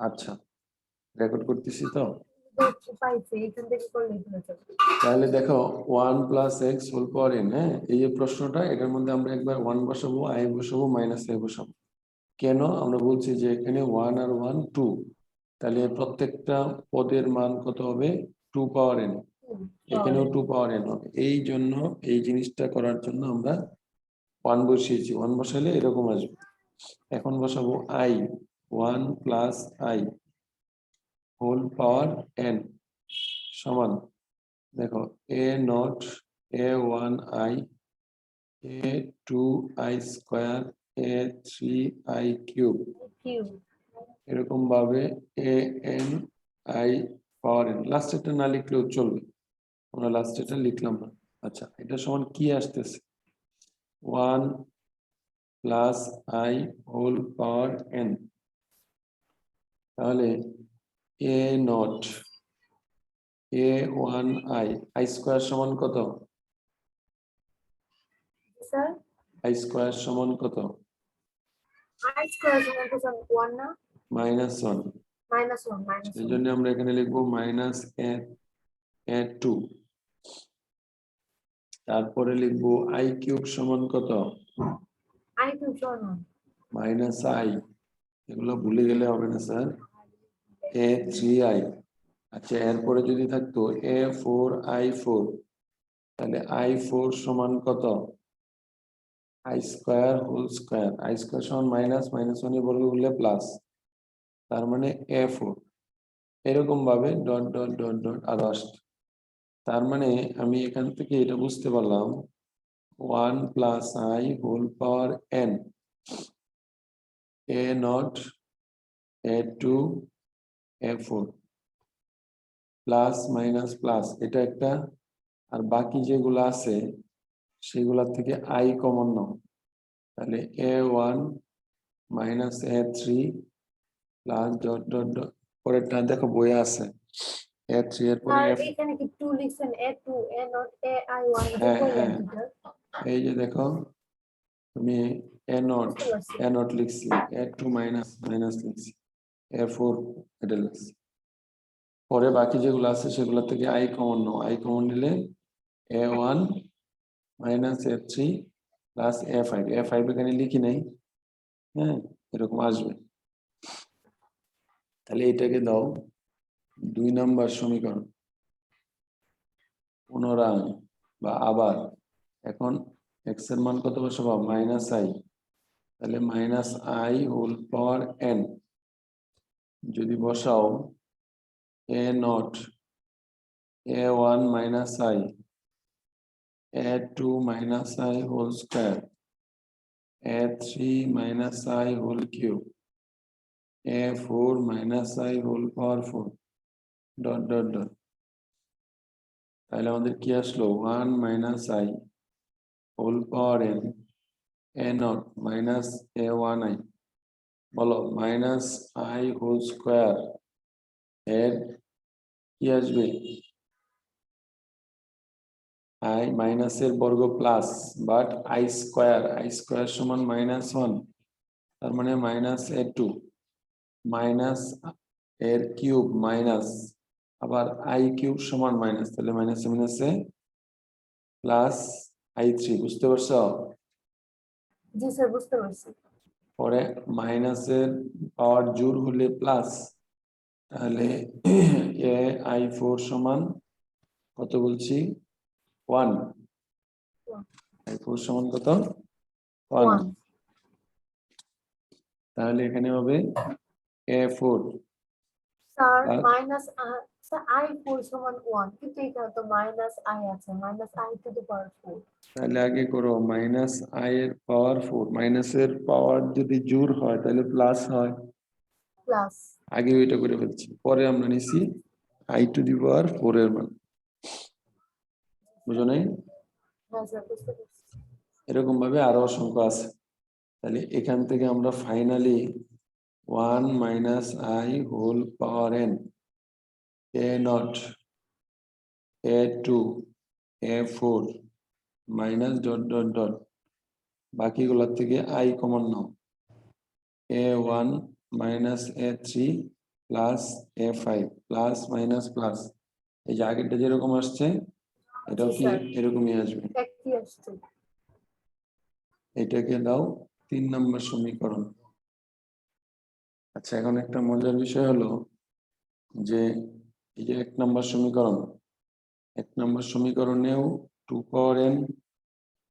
আচ্ছা, রেকর্ড করতেছি তো। পাইছে এখান থেকে করলেই হয়ে যাবে। তাহলে দেখো 1 + x হোল পাওয়ার n, হ্যাঁ, এই যে প্রশ্নটা, এটার মধ্যে আমরা একবার 1 বসাবো, i বসাবো, মাইনাস a বসাবো। কেন? আমরা বলছি যে এখানে 1 আর 1 2, তাহলে প্রত্যেকটা পদের মান কত হবে? 2 পাওয়ার n। এখানেও 2 পাওয়ার n হবে। এই জন্য এই জিনিসটা করার জন্য আমরা 1 বসিয়েছি। 1 বসালে এরকম আসবে। এখন বসাবো i, 1 + i whole power n সমান, দেখো a naught a1i a2i square a3i cube, কিউ এরকম ভাবে an i পাওয়ার n। লাস্টেরটা না লিখলেও চলবে, আমরা লাস্টেরটা লিখলাম না। আচ্ছা, এটা সমান কি আসতেছে? 1 + i হোল পাওয়ার n। তাহলে a naught a1i, i square সমান কত? স্যার i স্কয়ার সমান কত? আই স্কয়ার সমান তো 1 না, -1। -1 এই জন্য আমরা এখানে লিখবো মাইনাস a2। তারপরে লিখবো i কিউব সমান কত? আই কিউব সমান -i। এগুলো ভুলে গেলে হবে না স্যার। a3i। আচ্ছা, এরপরে যদি থাকতো a4i4, তাহলে i4 সমান কত? i square whole square. i square সমান মাইনাস, -1 এর বর্গ করলে প্লাস, তার মানে a4। এরকম ভাবে ডট ডট ডট ডট আরো আসছে। তার মানে আমি এখান থেকে এটা বুঝতে পারলাম 1 + i whole power n, a not a2 a4 plus minus plus, এটা একটা। আর বাকি যেগুলো আছে সেগুলোর থেকে i কমন নাও, তাহলে a1 - a3 plus dot dot dot, পরেরটা দেখো বইয়ে আছে a3 এর পরে আর f। এখানে কি 2 লিখছেন a2 a নট ai1 এটা হ্যাঁ কইলেন হ্যাঁ, টিচার? এই যে দেখো, তুমি বুঝতে পারছি। a নট লিখছি, a2 মাইনাস মাইনাস লিখছি, a4 এটা লিখছি। পরে বাকি যেগুলো আছে সেগুলো থেকে i common now, i common নিলে a1 - a3 plus a5। a5 এখানে লিখি নাই, হ্যাঁ, এরকম আসবে। তাহলে এটাকে দাও 2 নম্বর সমীকরণ পুনরায় বা আবার। এখন x এর মান কত বসাবো? -i। তাহলে -i হোল পাওয়ার n যদি বসাও, a naught a1 - i a2 - i whole square a3 - i whole cube a4 - i whole power 4 dot dot dot. তাহলে আমাদের কি আসলো? 1 - i whole power n a naught -a1i, বলো -i whole square এর কি আসবে? i মাইনাসের বর্গ প্লাস, বাট i স্কয়ার সমান -1, তার মানে -a2 মাইনাস এর কিউব মাইনাস, আবার i কিউব সমান মাইনাস, তাহলে মাইনাসে মাইনাসে প্লাস i3। বুঝতে পারছো? জি স্যার বুঝতে পারছি। পরে মাইনাসের পাওয়ার জোর হলে প্লাস, তাহলে i4 সমান কত বলছি? 1। i4 সমান কত? 1। 1 তাহলে এখানে হবে a4 স্যার আর মাইনাস স্যার i4 সমান 1 কিন্তু এখানে তো মাইনাস i আছে -i টু দ্য পাওয়ার 4 তাহলে আগে করো -i এর পাওয়ার 4। মাইনাসের পাওয়ার যদি জোর হয় তাহলে প্লাস হয়, প্লাস আগে ওইটা করে ফেলছি। পরে আমরা নিছি i টু দি পাওয়ার 4 এর মান। বুঝো নাই? হ্যাঁ স্যার বুঝতে পারছি। এরকম ভাবে আরো অসংখ্য আছে। তাহলে এখান থেকে আমরা finally 1 - i whole power n a not a2 a4 minus dot dot dot, বাকিগুলোর থেকে i কমন নাও, a1 minus a three plus a five plus minus plus, এই যে আগেরটা যেরকম আসছে এটাও জি কি স্যার, এরকমই আসবে। একই আসছে। এটাকে দাও 3 নম্বর সমীকরণ। আচ্ছা, এখন একটা মজার বিষয় হলো যে এই যে 1 নম্বর সমীকরণ, 1 নম্বর সমীকরণেও 2 পাওয়ার n,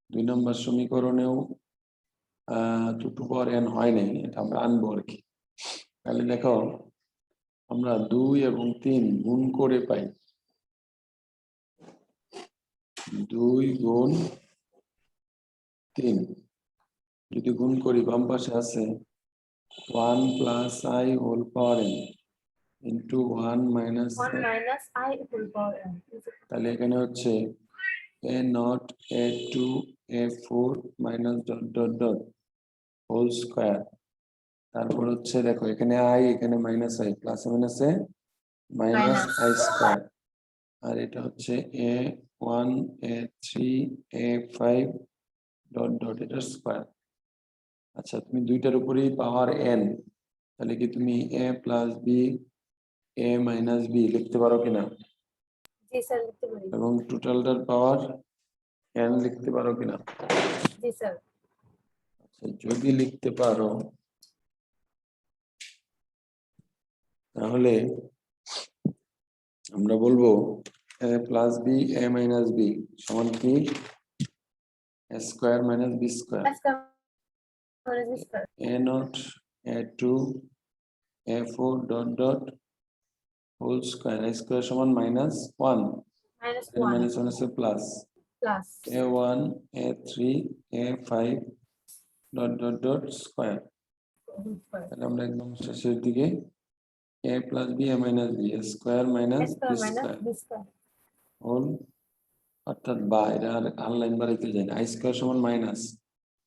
2 নম্বর সমীকরণেও 2 পাওয়ার n হয় নাই, এটা আমরা আনবো আর কি। তাহলে দেখো আমরা 2 এবং 3 গুণ করে পাই, 2 গুণ 3 যদি গুণ করি বাম পাশে আছে 1 plus i whole power n into 1 minus, 1 minus I whole power n. তাহলে এখানে হচ্ছে a not a two a four minus dot dot dot whole square. তারপর হচ্ছে দেখো এখানে i, এখানে মাইনাস i, প্লাস মাইনাসে মাইনাস Minus. i স্কোয়ার, আর এটা হচ্ছে a one a three a five dot dot এটার স্কোয়ার। আচ্ছা, তুমি দুইটার উপরেই পাওয়ার n, তাহলে কি তুমি a plus b a minus b লিখতে পারো কিনা, জি স্যার, লিখতে পারি। এবং টোটালটার পাওয়ার n লিখতে পারো কিনা। জি স্যার। আচ্ছা, যদি লিখতে পারো তাহলে আমরা বলবো a plus b a minus b সমান কি a square minus b square, Aska minus b square. a not a two a four dot dot whole square, a square সমান minus one, Minus minus 1 one আছে plus, plus. a one a three a five dot dot dot square. Whole square. তাহলে আমরা একদম শেষের দিকে a plus b a minus b square minus A b square minus square b square. Whole, অর্থাৎ বা এটা আর লাইন বাড়াইতে যায় না, আই স্কোয়ার সমান মাইনাস,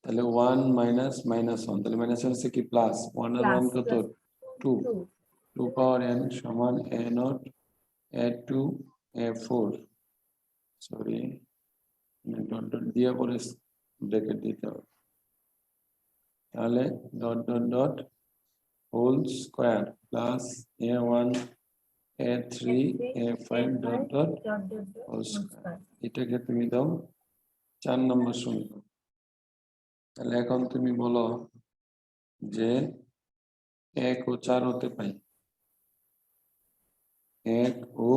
তাহলে ওয়ান মাইনাস মাইনাস ওয়ান, তাহলে মাইনাস হচ্ছে কি প্লাস, ওয়ান আর ওয়ান Plus. কত Plus two, 2. Two power n সমান a not a two a four, sorry dot dot দিয়ে পরে ব্র্যাকেট দিতে হবে, তাহলে dot dot dot whole square plus a one a three a five dot dot Dot dot dot. Whole Whole square. square. এটাকে তুমি দাও 4 নম্বর সমীকরণ। তাহলে এখন তুমি বলো যে 1 ও 4 হতে পাই, 1 ও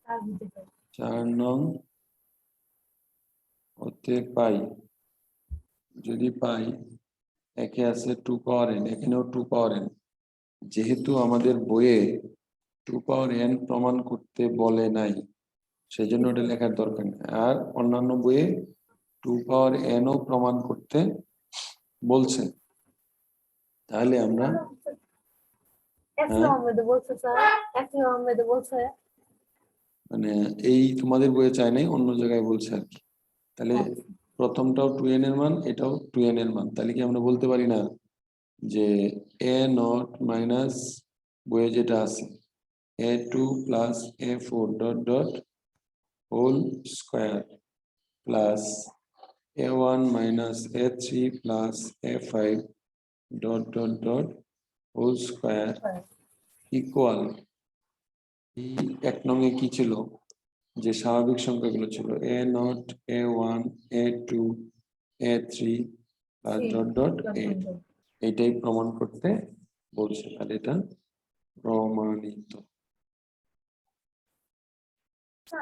আর দিতে পারি। 4 নং হতে পাই, যদি পাই একে আছে 2 পাওয়ার n, এখানেও 2 পাওয়ার n, যেহেতু আমাদের বইয়ে 2 পাওয়ার n প্রমাণ করতে বলে নাই সেজন্য ওটা লেখার দরকার নেই, আর অন্যান্য বইয়ে 2 পাওয়ার n ও প্রমাণ করতে বলছে। তাহলে আমরা একই আহমেদ বলছে স্যার, একই আহমেদ বলছে। মানে এই তোমাদের বইয়ে চাই নাই, অন্য জায়গায় বলছে আর কি। তাহলে প্রথমটাও 2n এর মান, এটাও 2n এর মান, তাহলে কি আমরা বলতে পারি না যে a নট মাইনাস বইয়ে যেটা আছে a two plus a four dot dot whole square plus a one minus a three plus a five dot dot dot whole square equal, এই 1 নং এ কি ছিল যে স্বাভাবিক সংখ্যাগুলো ছিল a not a one a two a three plus dot dot a, এইটাই প্রমাণ করতে বলছে, আর এটা প্রমাণিত।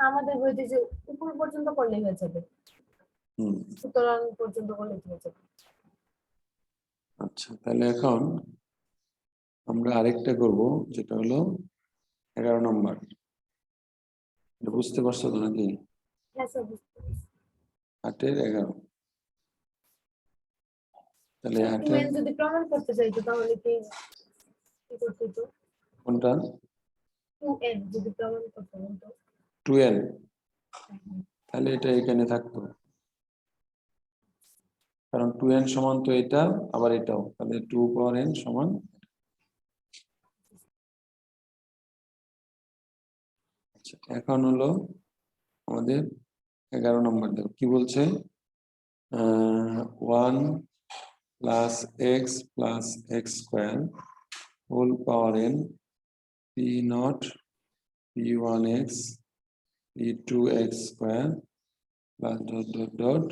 আমাদের বইতে যে উপর পর্যন্ত করলে হয়ে যাবে, হুম, সুতরাং পর্যন্ত করলে হয়ে যাবে। আচ্ছা, তাহলে এখন আমরা আরেকটা করব, যেটা হলো 11 নম্বর। এটা বুঝতে পারছো তো নাকি? হ্যাঁ স্যার, বুঝতে পারছি। 8 এর 11, তাহলে 8 এর 2n যদি প্রমাণ করতে চাইতো তাহলে কি কি করতে হতো? কোনটা 2n যদি প্রমাণ করতে হতো। 12, তাহলে এটা এখানে থাকতো, কারণ 2n সমান তো এটা আবার এটাও, তাহলে 2 পাওয়ার n সমান। আচ্ছা, এখন হলো আমাদের 11 নম্বর, দেখো কি বলছে, 1 plus x plus x square whole power n p not p one x p two x square plus dot dot dot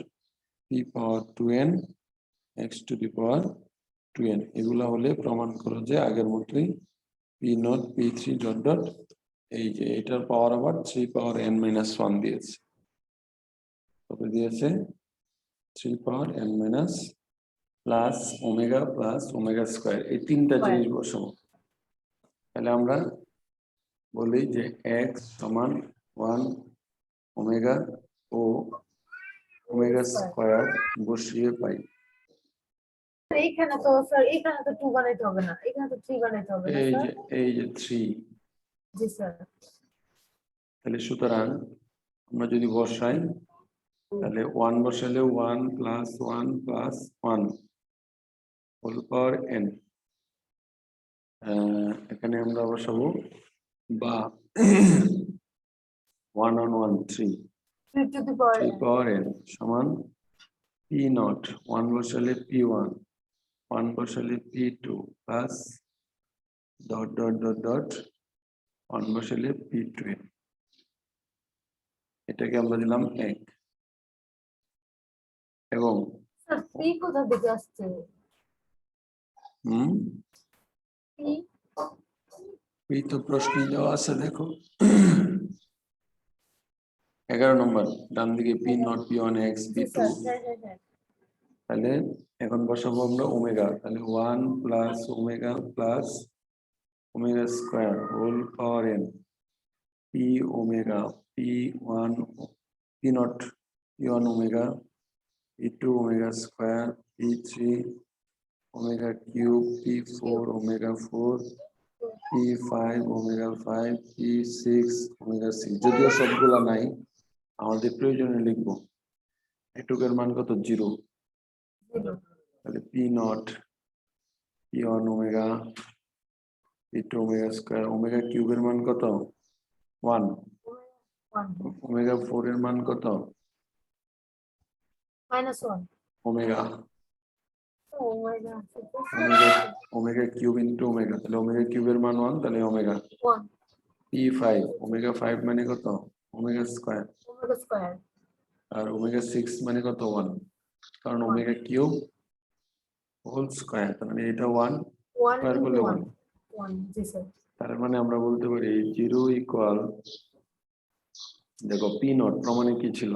p power two n x to the power two n. এগুলা হলে প্রমাণ করো যে আগের মতোই p not p three dot dot এই যে এটার পাওয়ার আবার three power n minus one দিয়েছে। কত দিয়েছে? Three power n minus plus omega square, এই তিনটা জিনিস বসাবো। তাহলে আমরা বলি যে এক্স সমান ওয়ান ওমেগা ও ওমেগা স্কোয়ার বসিয়ে পাই। এইখানে তো স্যার এখানে তো 2 বানাইতে হবে না, এখানে তো 3 বানাইতে হবে না স্যার। এই যে থ্রি। জি স্যার। তাহলে সুতরাং আমরা যদি বসাই তাহলে ওয়ান বসালে one plus one whole power n. এখানে আমরা বসাবো বা one on one three 3 to the power three power n সমান পি নট ওয়ান বসালে পি ওয়ান বসালে p two plus dot dot dot dot one বসালে পি টু এন। এটাকে আমরা দিলাম এক। এবং স্যার পি কোথা থেকে আসছে? পি পি তো প্রশ্নে দেওয়া আছে, দেখো 11 নম্বর ডান দিকে p not p one x p g two. Sir. হ্যাঁ হ্যাঁ হ্যাঁ। তাহলে এখন বসাবো আমরা ওমেগা, তাহলে one plus omega square whole power n p omega p one p not p one omega p two omega square p three omega cube p four omega four p five omega five p six omega six. যদিও সবগুলা নাই, আমাদের প্রয়োজনে লিখবো। এটুকের মান কত? Zero. তাহলে p not p one omega p two omega square omega কিউবের মান কত? ওয়ান। ওমেগা ফোর এর মান কত? -1 omega omega omega cube into omega, তাহলে ওমেগা কিউবের মান ওয়ান, তাহলে omega 1 P five omega five মানে কত? Omega square. ওমেগা স্কয়ার আর ওমেগা সিক্স মানে কত? ওয়ান, কারণ ওমেগা কিউব হোল স্কোয়ার, তার মানে এটা ওয়ান 1 স্কোয়ার ইনটু করলে 1 ওয়ান। 1 জি স্যার। তার মানে আমরা বলতে পারি জিরো ইকুয়াল, দেখো পি নট প্রমাণে কি ছিল,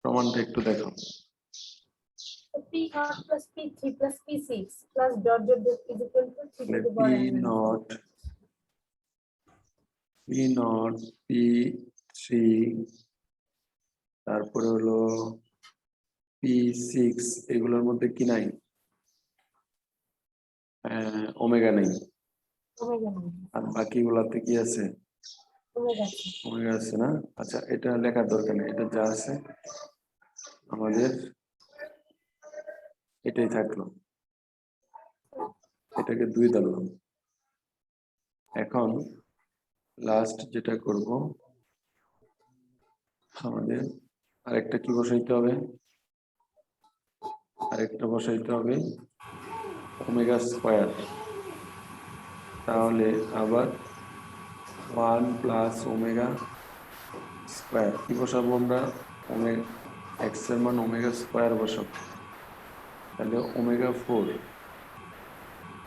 প্রমাণটা একটু দেখো। P0 plus P3 plus P6 plus dot dot dot is equal to 3 to the P power n not p three, তারপরে হলো পি সিক্স, এগুলোর মধ্যে কি নাই? ওমেগা নাই। omega আর বাকিগুলাতে কি আছে? omega ওমেগা আছে না? আচ্ছা, এটা লেখার দরকার নেই, এটা যা আছে আমাদের এটাই থাকলো। এটাকে 2 ধরলাম। এখন লাস্ট যেটা করব, আমাদের আরেকটা কি বসাইতে হবে? আরেকটা বসাইতে হবে ওমেগা স্কোয়ার। তাহলে আবার 1 প্লাস ওমেগা স্কোয়ার কি বসাবো আমরা? ওমেগা এক্স এর মান ওমেগা স্কোয়ার বসাবো। তাহলে ওমেগা 4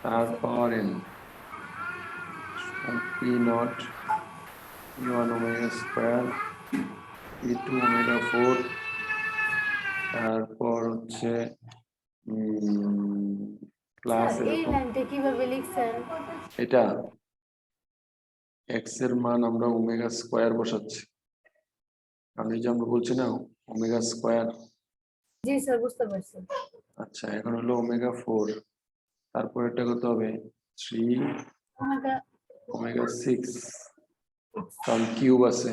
তার power n p not p one omega square p two omega 4, তারপর হচ্ছে প্লাস স্যার এই এরকম। লাইনটা কিভাবে লিখছেন? এটা এক্স এর মান আমরা ওমেগা স্কোয়ার বসাচ্ছি, কারণ এই যে আমরা বলছি না ওমেগা স্কোয়ার। জি স্যার বুঝতে পারছি। আচ্ছা, এখন হলো ওমেগা 4, তারপর এটা কত হবে? 3 omega ওমেগা 6, কারণ কিউব আছে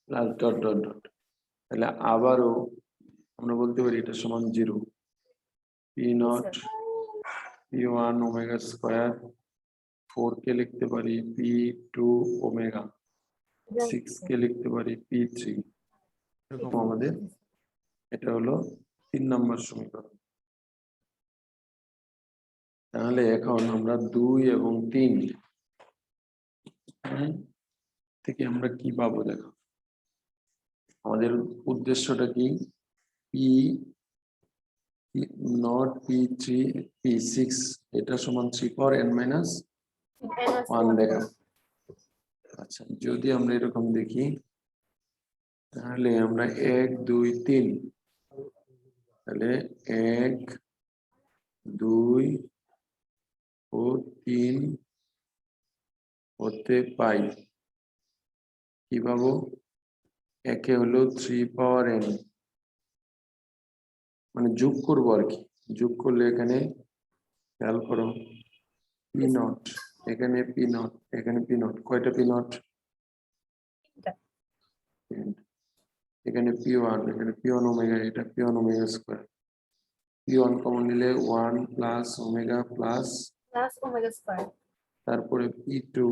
প্লাস ডট ডট ডট। তাহলে আবারও আমরা বলতে পারি এটা সমান 0। P not p one omega square 4 কে লিখতে পারি পি টু ওমেগা, 6 কে লিখতে পারি পি থ্রি। এরকম আমাদের এটা হলো 3 নম্বর সমীকরণ। তাহলে এখন আমরা 2 এবং 3 থেকে আমরা কি পাবো দেখো, আমাদের উদ্দেশ্যটা কি, পি নট P3 P6 এটা সমান 3 পাওয়ার n মাইনাস minus 1 1 দেখা। আচ্ছা, যদি আমরা এরকম দেখি তাহলে আমরা 1 2 3, তাহলে 1 2 ও 3 হতে পাই কি পাবো, একে হলো 3 পাওয়ার n, মানে যোগ করবো আর কি, যোগ করলে এখানে খেয়াল করো পি নট, এখানে পি নট, এখানে পি নট, কয়টা পি নট, এখানে পি ওয়ান, এখানে পি ওয়ান ওমেগা, এটা p one omega square, p one common নিলে 1 plus omega plus, plus omega square তারপরে p two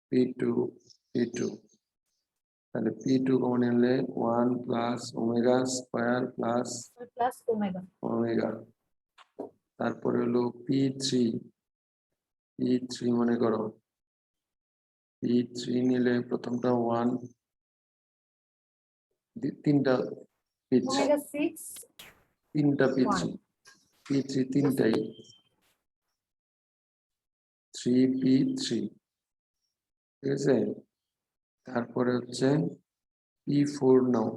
p two p two, তাহলে p two common নিলে 1 plus omega square plus plus omega omega, তারপরে হলো P three মনে করো, P three নিলে প্রথমটা 1, তিনটা পিচ, omega 6 তিনটা পিচ, পি থ্রি তিনটাই, 3p3, ঠিক আছে, তারপরে হচ্ছে p4 নাও,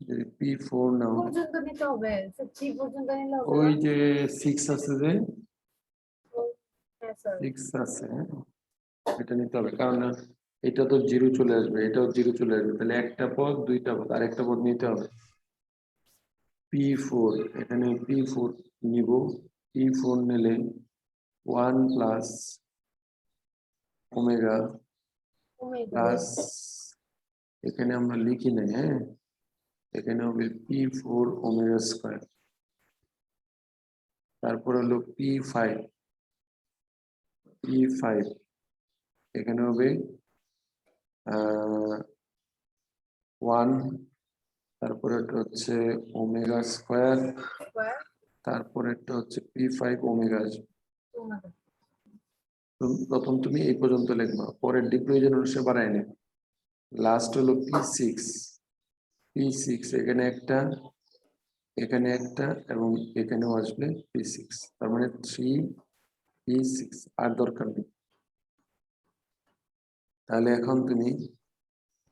যদি p4 নাও, পর্যন্ত নিতে হবে 3 পর্যন্ত নিলে হবে ওই না? যে 6 আছে যে হ্যাঁ স্যার 6 আছে, এটা নিতে হবে, কারণ এটা তো জিরো চলে আসবে, এটাও জিরো চলে আসবে, তাহলে একটা পদ দুইটা পদ, আরেকটা পদ নিতে হবে, p4, এখানে p4 নিব, p4 নিলে 1 প্লাস ওমেগা omega প্লাস, এখানে আমরা লিখি নাই, হ্যাঁ এখানে হবে p4 ওমেগা স্কয়ার, তারপর হলো p5, এখানে হবে 1, তারপরে এটা হচ্ছে ওমেগা স্কয়ার, square তারপরে এটা হচ্ছে p5 ওমেগা। omega প্রথম তুমি এই পর্যন্ত লিখবা, পরের ডি প্রয়োজন অনুসারে বাড়াই নে, লাস্ট হলো p6, এখানে একটা এবং এখানেও আসবে p6, তার মানে 3p6, আর দরকার নেই। তাহলে এখন তুমি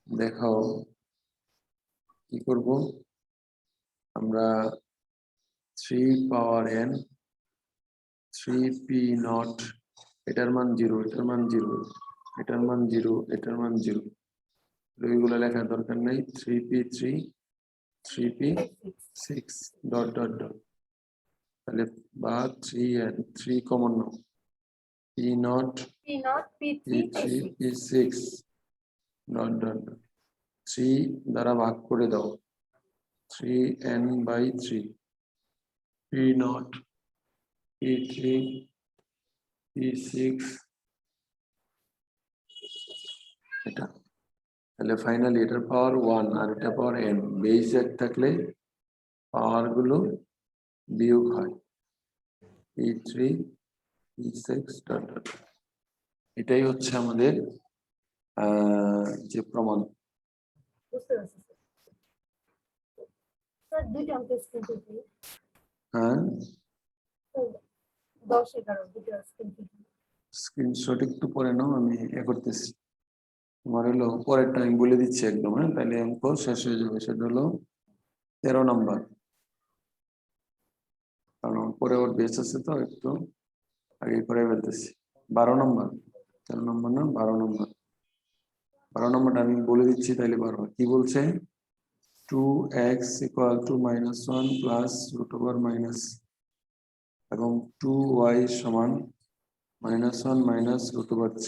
দেখাও কি করব, আমরা 3 পাওয়ার n 3p নট, এটার মান 0, এটার মান 0, এটার মান 0, এটার মান 0, ওইগুলো লেখার দরকার নেই, 3p3 3p6 dot dot dot, তাহলে বা 3n 3 common now, p not p naught p3 p3 p6 p6 dot dot dot, 3 দ্বারা ভাগ করে দাও, 3n/3, p not p3 p6, এটা, তাহলে ফাইনালি এটার পাওয়ার 1 আর এটা পাওয়ার n, বেস এক থাকলে পাওয়ার গুলো বিয়োগ হয়, p3 p6 ডট ডট, এটাই হচ্ছে আমাদের যে প্রমাণ। বুঝতে পারছি স্যার দুইটা অঙ্কের স্ক্রিন দিই হ্যাঁ 10 11 দুইটা স্ক্রিন দিই স্ক্রিনশট একটু পরে নাও, আমি করতেছি, তোমার হলো পরেরটা আমি বলে দিচ্ছি একদম, হ্যাঁ তাহলে অঙ্ক শেষ হয়ে যাবে, সেটা হলো 13 নম্বর, কারণ পরে ওর বেস আছে তো একটু আগে করে ফেলতেছি, 12 নম্বর, 13 নম্বর না 12 নম্বর, 12 নম্বরটা আমি বলে দিচ্ছি তাইলে পারবো, কি বলছে, 2x = -1 প্লাস √, মাইনাস এবং 2y সমান -1 মাইনাস √3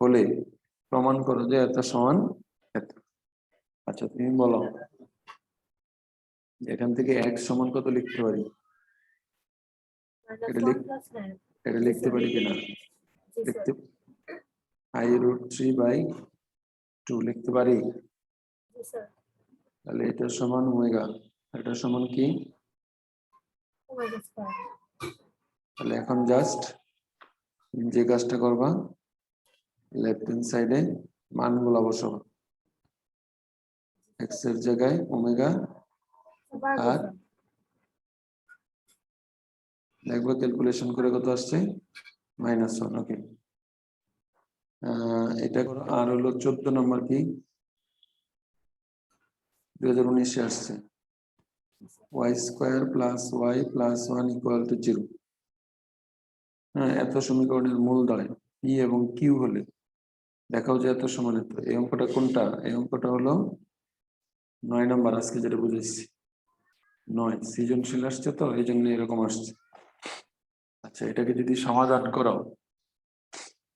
হলে প্রমাণ করো যে এত সমান এত। আচ্ছা তুমি বলো এখান থেকে x সমান কত লিখতে পারি, এটা -1 plus 9 এটা লিখতে পারি কিনা, জি লিখতে স্যার i√3/2 লিখতে পারি, জি স্যার তাহলে এটা সমান ওমেগা, এটা সমান কি, omega square তাহলে এখন জাস্ট যে কাজটা করবা, লেফট হ্যান্ড সাইডে মানগুলো বসাবো। এক্স এর জায়গায় ওমেগা, বার আর বসান। দেখবো ক্যালকুলেশন করে কত আসছে, -1। ওকে, এটা করো। আর হলো 14 নম্বর কি 2019 আসছে, y² + y + 1 = 0। হ্যাঁ, এত সমীকরণের মূলদয় পি এবং কিউ হলে দেখাও যে এত সমান এত। এই অঙ্কটা কোনটা? এই অঙ্কটা হলো 9 নম্বর, আজকে যেটা বুঝেছি 9 সৃজনশীল আসছে, তো এই জন্য এরকম আসছে। আচ্ছা, এটাকে যদি সমাধান করো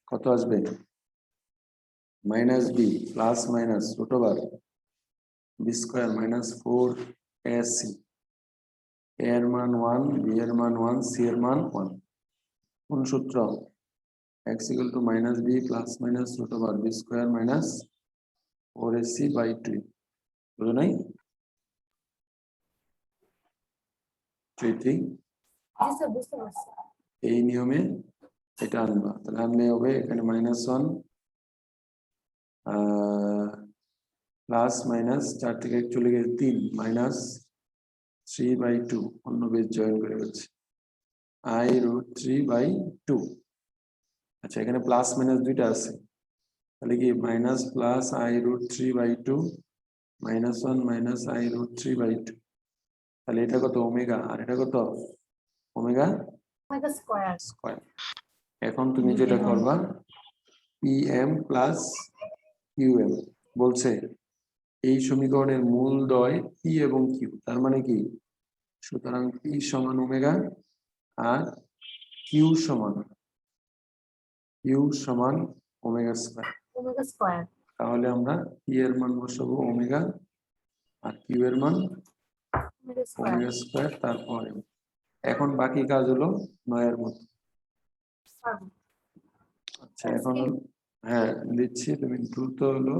কত আসবে? -b +- b² - 4ac, a এর মান 1, b এর মান 1, c এর মান 1। কোন সূত্র? x = -b +- b² - 4ac/2। বুঝো নাই? ঠিক। জি স্যার, বুঝতে পারছি। এই নিয়মে এটা আনবা, তাহলে আনলে হবে এখানে -1 +- 4 থেকে 1 চলে গেছে 3 -3/2, অন্য বেশ জয়েন করে গেছে i√3/2। আচ্ছা, এখানে প্লাস মাইনাস দুইটা আছে, তাহলে কি -+i√3/2 -1 -i√3/2। তাহলে এটা কত? ওমেগা, আর এটা কত? Omega omega square. স্কয়ার। এখন তুমি যেটা করবা, pm + qm বলছে এই সমীকরণের মূলদ্বয় পি এবং কিউ, তার মানে কি? সুতরাং পি সমান ওমেগা আর কিউ সমান ওমেগা স্কয়ার। Omega square. তাহলে আমরা পি এর মান বসাবো ওমেগা আর কিউ এর মান ওমেগা স্কয়ার। Omega square. তারপরে এখন বাকি কাজ হলো 9 এর মতো। আচ্ছা, এখন হ্যাঁ দিচ্ছি, তুমি দ্রুত হলো